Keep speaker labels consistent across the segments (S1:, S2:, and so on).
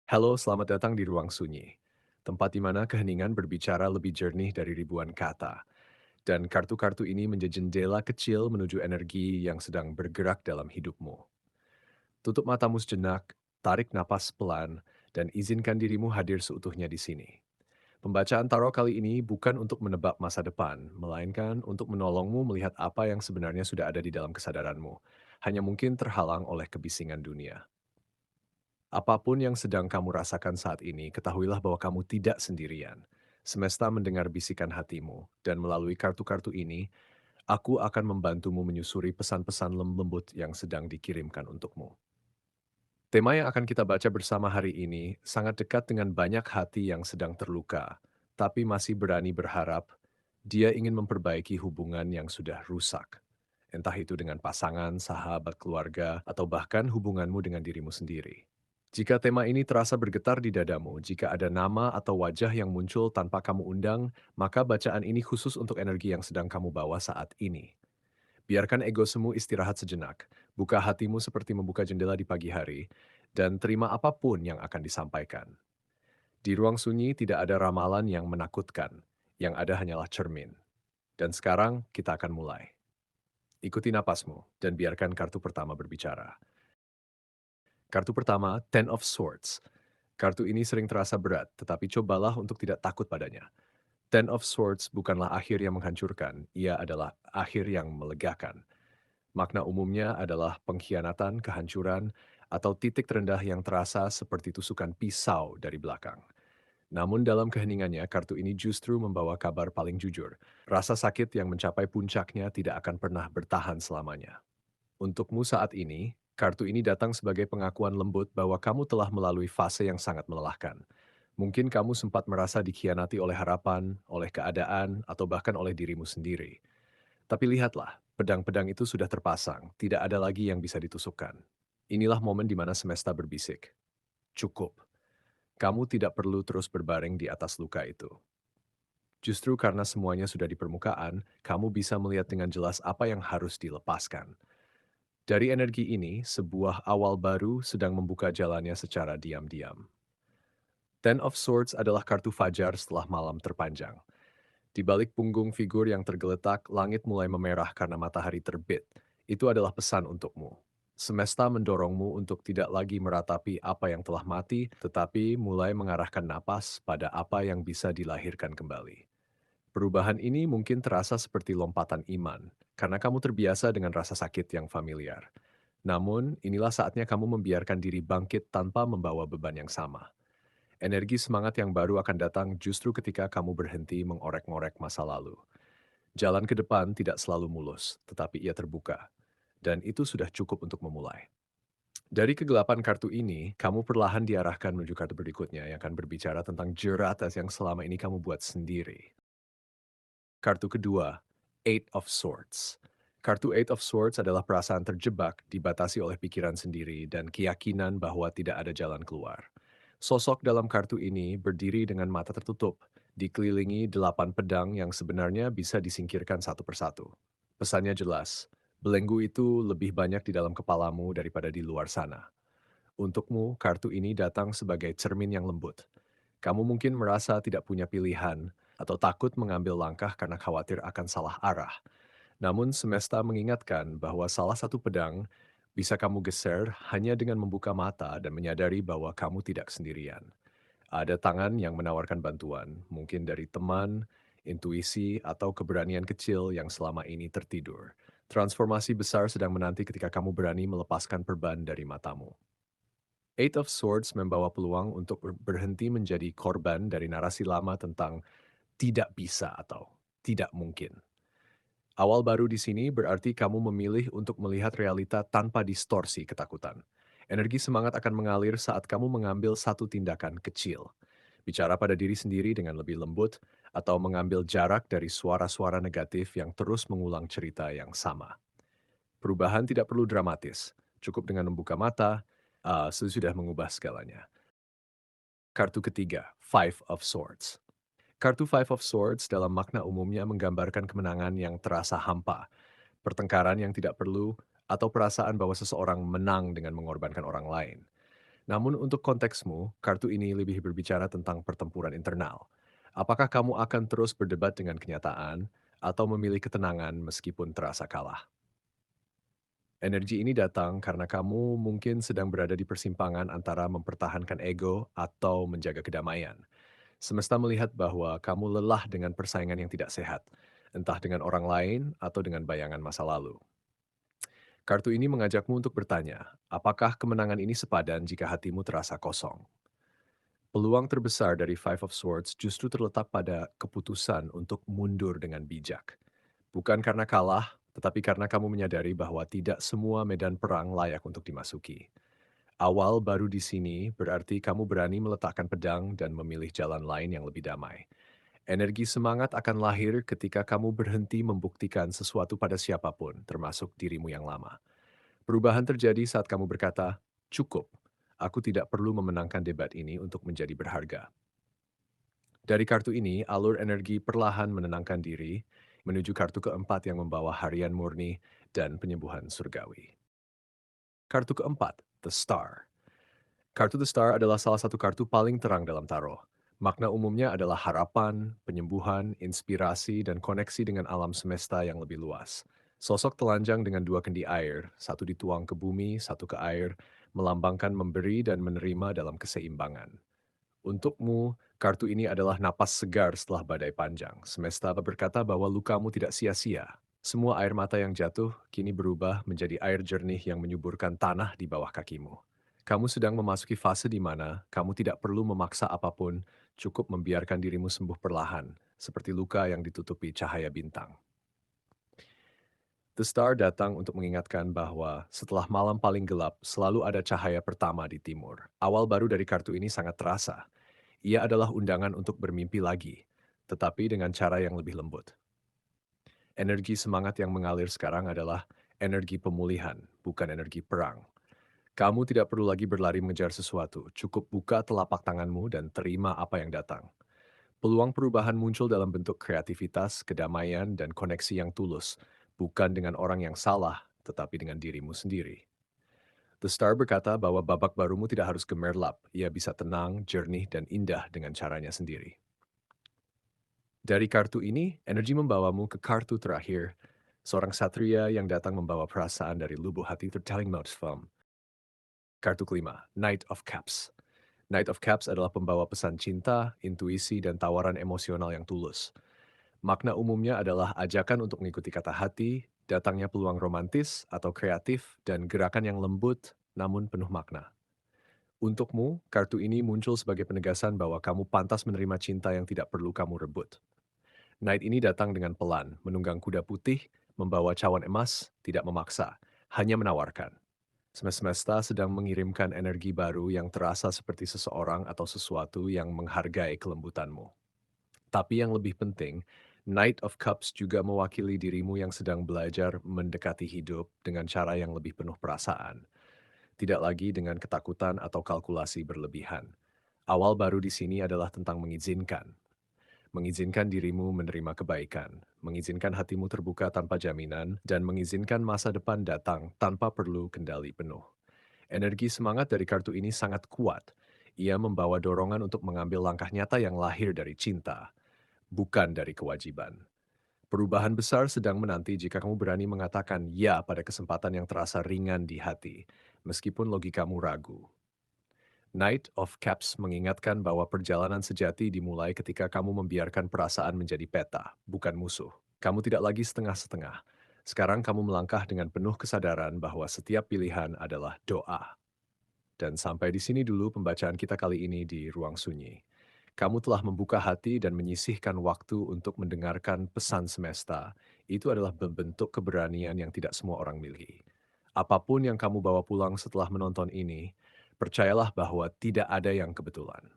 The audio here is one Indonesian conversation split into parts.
S1: Halo, selamat datang di ruang sunyi, tempat di mana keheningan berbicara lebih jernih dari ribuan kata. Dan kartu-kartu ini menjadi jendela kecil menuju energi yang sedang bergerak dalam hidupmu. Tutup matamu sejenak, tarik napas pelan, dan izinkan dirimu hadir seutuhnya di sini. Pembacaan tarot kali ini bukan untuk menebak masa depan, melainkan untuk menolongmu melihat apa yang sebenarnya sudah ada di dalam kesadaranmu. Hanya mungkin terhalang oleh kebisingan dunia. Apapun yang sedang kamu rasakan saat ini, ketahuilah bahwa kamu tidak sendirian. Semesta mendengar bisikan hatimu, dan melalui kartu-kartu ini, aku akan membantumu menyusuri pesan-pesan lembut yang sedang dikirimkan untukmu. Tema yang akan kita baca bersama hari ini sangat dekat dengan banyak hati yang sedang terluka, tapi masih berani berharap dia ingin memperbaiki hubungan yang sudah rusak. Entah itu dengan pasangan, sahabat, keluarga, atau bahkan hubunganmu dengan dirimu sendiri. Jika tema ini terasa bergetar di dadamu, jika ada nama atau wajah yang muncul tanpa kamu undang, maka bacaan ini khusus untuk energi yang sedang kamu bawa saat ini. Biarkan ego semu istirahat sejenak, buka hatimu seperti membuka jendela di pagi hari, dan terima apapun yang akan disampaikan. Di ruang sunyi tidak ada ramalan yang menakutkan, yang ada hanyalah cermin. Dan sekarang kita akan mulai. Ikuti napasmu, dan biarkan kartu pertama berbicara. Kartu pertama, Ten of Swords. Kartu ini sering terasa berat, tetapi cobalah untuk tidak takut padanya. Ten of Swords bukanlah akhir yang menghancurkan, ia adalah akhir yang melegakan. Makna umumnya adalah pengkhianatan, kehancuran, atau titik terendah yang terasa seperti tusukan pisau dari belakang. Namun dalam keheningannya, kartu ini justru membawa kabar paling jujur. Rasa sakit yang mencapai puncaknya tidak akan pernah bertahan selamanya. Untukmu saat ini, kartu ini datang sebagai pengakuan lembut bahwa kamu telah melalui fase yang sangat melelahkan. Mungkin kamu sempat merasa dikhianati oleh harapan, oleh keadaan, atau bahkan oleh dirimu sendiri. Tapi lihatlah, pedang-pedang itu sudah terpasang, tidak ada lagi yang bisa ditusukkan. Inilah momen di mana semesta berbisik. Cukup, kamu tidak perlu terus berbaring di atas luka itu. Justru karena semuanya sudah di permukaan, kamu bisa melihat dengan jelas apa yang harus dilepaskan. Dari energi ini, sebuah awal baru sedang membuka jalannya secara diam-diam. Ten of Swords adalah kartu fajar setelah malam terpanjang. Di balik punggung figur yang tergeletak, langit mulai memerah karena matahari terbit. Itu adalah pesan untukmu. Semesta mendorongmu untuk tidak lagi meratapi apa yang telah mati, tetapi mulai mengarahkan napas pada apa yang bisa dilahirkan kembali. Perubahan ini mungkin terasa seperti lompatan iman, karena kamu terbiasa dengan rasa sakit yang familiar. Namun, inilah saatnya kamu membiarkan diri bangkit tanpa membawa beban yang sama. Energi semangat yang baru akan datang justru ketika kamu berhenti mengorek-ngorek masa lalu. Jalan ke depan tidak selalu mulus, tetapi ia terbuka. Dan itu sudah cukup untuk memulai. Dari kegelapan kartu ini, kamu perlahan diarahkan menuju kartu berikutnya yang akan berbicara tentang jerat yang selama ini kamu buat sendiri. Kartu kedua, Eight of Swords. Kartu Eight of Swords adalah perasaan terjebak, dibatasi oleh pikiran sendiri, dan keyakinan bahwa tidak ada jalan keluar. Sosok dalam kartu ini berdiri dengan mata tertutup, dikelilingi 8 pedang yang sebenarnya bisa disingkirkan satu persatu. Pesannya jelas, belenggu itu lebih banyak di dalam kepalamu daripada di luar sana. Untukmu, kartu ini datang sebagai cermin yang lembut. Kamu mungkin merasa tidak punya pilihan atau takut mengambil langkah karena khawatir akan salah arah. Namun semesta mengingatkan bahwa salah satu pedang bisa kamu geser hanya dengan membuka mata dan menyadari bahwa kamu tidak sendirian. Ada tangan yang menawarkan bantuan, mungkin dari teman, intuisi, atau keberanian kecil yang selama ini tertidur. Transformasi besar sedang menanti ketika kamu berani melepaskan perban dari matamu. Eight of Swords membawa peluang untuk berhenti menjadi korban dari narasi lama tentang tidak bisa atau tidak mungkin. Awal baru di sini berarti kamu memilih untuk melihat realita tanpa distorsi ketakutan. Energi semangat akan mengalir saat kamu mengambil satu tindakan kecil. Bicara pada diri sendiri dengan lebih lembut, atau mengambil jarak dari suara-suara negatif yang terus mengulang cerita yang sama. Perubahan tidak perlu dramatis, cukup dengan membuka mata, sesudah mengubah segalanya. Kartu ketiga, Five of Swords. Kartu Five of Swords dalam makna umumnya menggambarkan kemenangan yang terasa hampa, pertengkaran yang tidak perlu, atau perasaan bahwa seseorang menang dengan mengorbankan orang lain. Namun untuk konteksmu, kartu ini lebih berbicara tentang pertempuran internal. Apakah kamu akan terus berdebat dengan kenyataan atau memilih ketenangan meskipun terasa kalah? Energi ini datang karena kamu mungkin sedang berada di persimpangan antara mempertahankan ego atau menjaga kedamaian. Semesta melihat bahwa kamu lelah dengan persaingan yang tidak sehat, entah dengan orang lain atau dengan bayangan masa lalu. Kartu ini mengajakmu untuk bertanya, apakah kemenangan ini sepadan jika hatimu terasa kosong? Peluang terbesar dari Five of Swords justru terletak pada keputusan untuk mundur dengan bijak. Bukan karena kalah, tetapi karena kamu menyadari bahwa tidak semua medan perang layak untuk dimasuki. Awal baru di sini berarti kamu berani meletakkan pedang dan memilih jalan lain yang lebih damai. Energi semangat akan lahir ketika kamu berhenti membuktikan sesuatu pada siapapun, termasuk dirimu yang lama. Perubahan terjadi saat kamu berkata, "Cukup, aku tidak perlu memenangkan debat ini untuk menjadi berharga." Dari kartu ini, alur energi perlahan menenangkan diri menuju kartu keempat yang membawa harian murni dan penyembuhan surgawi. Kartu keempat, The Star. Kartu The Star adalah salah satu kartu paling terang dalam tarot. Makna umumnya adalah harapan, penyembuhan, inspirasi, dan koneksi dengan alam semesta yang lebih luas. Sosok telanjang dengan dua kendi air, satu dituang ke bumi, satu ke air, melambangkan memberi dan menerima dalam keseimbangan. Untukmu, kartu ini adalah napas segar setelah badai panjang. Semesta berkata bahwa lukamu tidak sia-sia. Semua air mata yang jatuh kini berubah menjadi air jernih yang menyuburkan tanah di bawah kakimu. Kamu sedang memasuki fase di mana kamu tidak perlu memaksa apapun, cukup membiarkan dirimu sembuh perlahan, seperti luka yang ditutupi cahaya bintang. The Star datang untuk mengingatkan bahwa setelah malam paling gelap, selalu ada cahaya pertama di timur. Awal baru dari kartu ini sangat terasa. Ia adalah undangan untuk bermimpi lagi, tetapi dengan cara yang lebih lembut. Energi semangat yang mengalir sekarang adalah energi pemulihan, bukan energi perang. Kamu tidak perlu lagi berlari mengejar sesuatu, cukup buka telapak tanganmu dan terima apa yang datang. Peluang perubahan muncul dalam bentuk kreativitas, kedamaian, dan koneksi yang tulus, bukan dengan orang yang salah, tetapi dengan dirimu sendiri. The Star berkata bahwa babak barumu tidak harus gemerlap, ia bisa tenang, jernih, dan indah dengan caranya sendiri. Dari kartu ini, energi membawamu ke kartu terakhir, seorang satria yang datang membawa perasaan dari lubuk hati tertelling most from. Kartu kelima, Knight of Cups. Knight of Cups adalah pembawa pesan cinta, intuisi, dan tawaran emosional yang tulus. Makna umumnya adalah ajakan untuk mengikuti kata hati, datangnya peluang romantis atau kreatif, dan gerakan yang lembut namun penuh makna. Untukmu, kartu ini muncul sebagai penegasan bahwa kamu pantas menerima cinta yang tidak perlu kamu rebut. Knight ini datang dengan pelan, menunggang kuda putih, membawa cawan emas, tidak memaksa, hanya menawarkan. Semesta sedang mengirimkan energi baru yang terasa seperti seseorang atau sesuatu yang menghargai kelembutanmu. Tapi yang lebih penting, Knight of Cups juga mewakili dirimu yang sedang belajar mendekati hidup dengan cara yang lebih penuh perasaan. Tidak lagi dengan ketakutan atau kalkulasi berlebihan. Awal baru di sini adalah tentang mengizinkan. Mengizinkan dirimu menerima kebaikan, mengizinkan hatimu terbuka tanpa jaminan, dan mengizinkan masa depan datang tanpa perlu kendali penuh. Energi semangat dari kartu ini sangat kuat. Ia membawa dorongan untuk mengambil langkah nyata yang lahir dari cinta, bukan dari kewajiban. Perubahan besar sedang menanti jika kamu berani mengatakan "ya" pada kesempatan yang terasa ringan di hati, meskipun logikamu ragu. Knight of Cups mengingatkan bahwa perjalanan sejati dimulai ketika kamu membiarkan perasaan menjadi peta, bukan musuh. Kamu tidak lagi setengah-setengah. Sekarang kamu melangkah dengan penuh kesadaran bahwa setiap pilihan adalah doa. Dan sampai di sini dulu pembacaan kita kali ini di Ruang Sunyi. Kamu telah membuka hati dan menyisihkan waktu untuk mendengarkan pesan semesta. Itu adalah bentuk keberanian yang tidak semua orang miliki. Apapun yang kamu bawa pulang setelah menonton ini, percayalah bahwa tidak ada yang kebetulan.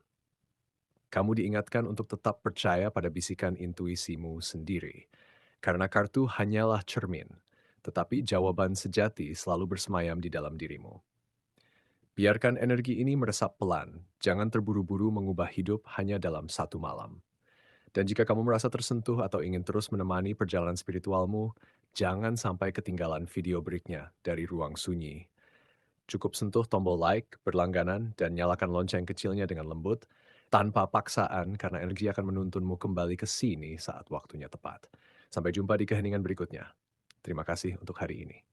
S1: Kamu diingatkan untuk tetap percaya pada bisikan intuisimu sendiri. Karena kartu hanyalah cermin, tetapi jawaban sejati selalu bersemayam di dalam dirimu. Biarkan energi ini meresap pelan, jangan terburu-buru mengubah hidup hanya dalam satu malam. Dan jika kamu merasa tersentuh atau ingin terus menemani perjalanan spiritualmu, jangan sampai ketinggalan video berikutnya dari Ruang Sunyi. Cukup sentuh tombol like, berlangganan, dan nyalakan lonceng kecilnya dengan lembut, tanpa paksaan karena energi akan menuntunmu kembali ke sini saat waktunya tepat. Sampai jumpa di keheningan berikutnya. Terima kasih untuk hari ini.